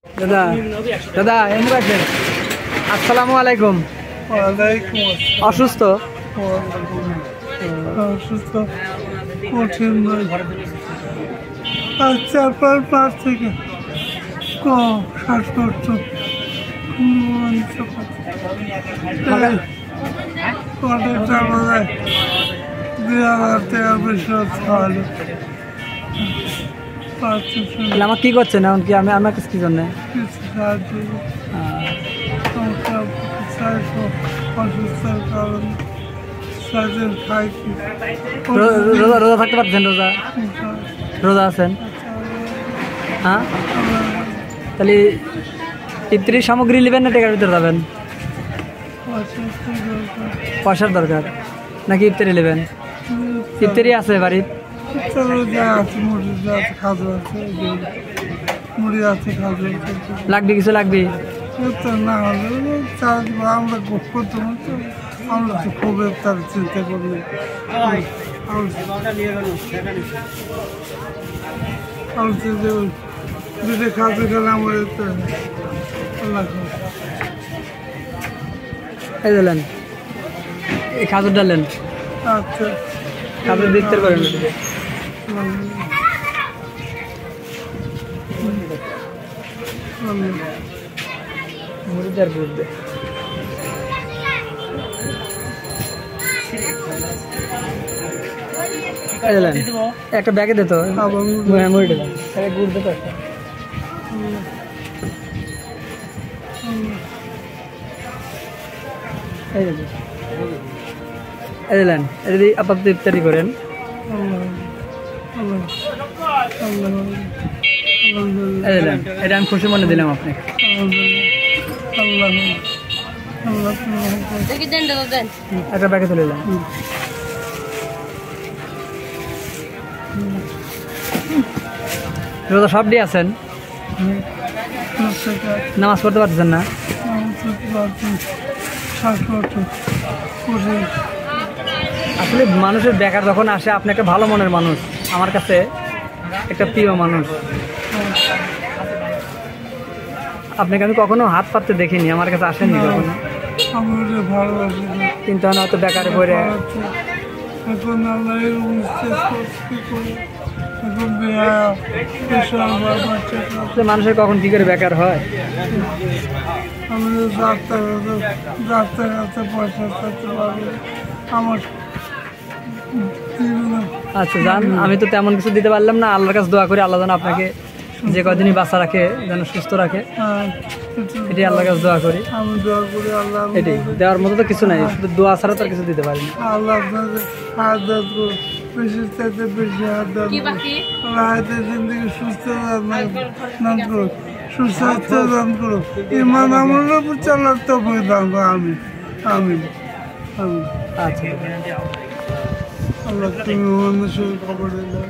দাদা দাদা এমনি রাখবেন। আসসালামু আলাইকুম। অসুস্থ অসুস্থ কঠিন চার পাঁচ থেকে কম শ্বাসকষ্ট চাপা যায় 2000 টাকার বেশি খাওয়ালো। আমার কি করছেন এখন কি আমি আমার কাছে কি জন্য কিছু সাহায্য অসুস্থতার কারণে সাহায্য খাইছি। রোজা রোজা থাকতে পারছেন? রোজা রোজা আছেন? হ্যাঁ, তাহলে ইফতারির সামগ্রী নেবেন না টাকার ভিতরে যাবেন? পয়সার দরকার নাকি ইফতারি নেবেন? ইফতারি আছে বাড়ির? লাগবে কিছু লাগবে না হলে আমরা আমরা তো খুব তার চিন্তা করলে দুটো খাদ্য খেলে আমার এই দিলেন, এই খাজুর ডালেন। আচ্ছা, খাজুর বিস্তার করেন মুড়িদার বুঝবে। একটা ব্যাগে দিত মুড়ি দিলাম, গুড় দিত একটা। এই দিলেন, এটা দিয়ে আপাতত ইফতারি করেন। এটা আমি খুশি মনে দিলাম আপনাকে। একটা ব্যাগে তুলে দিলাম। রোজা সব দিয়ে আছেন, নামাজ পড়তে পারতেছেন না? আসলে মানুষের বেকার যখন আসে, আপনি একটা ভালো মনের মানুষ, আমার কাছে একটা প্রিয় মানুষ। আপনাকে আমি কখনো হাত পাততে দেখিনি, আমার কাছে আসেনি কখনো, কিন্তু আমি হয়তো বেকারে পড়ে মানুষের কখন কি করে বেকার হয়। আচ্ছা যান, আমি তো তেমন কিছু দিতে পারলাম না। আল্লাহর কাছে দোয়া করি আল্লাহ যেন আপনাকে যে কদিনই বাঁচা রাখে, যেন সুস্থ রাখে, এটাই আল্লাহর কাছে দোয়া করি। এটাই দেওয়ার মতো তো কিছু নাই, শুধু দোয়া ছাড়া তো আর কিছু দিতে পারি না। আল্লাহ জিন্দগি সুস্থ দান করুক, সুস্বাস্থ্য দান করুক, ইমান আমলের উপর চালার তো দান করো। আমি আমি আমি আচ্ছা আল্লাহ তুমি মানুষের খবর দিলে।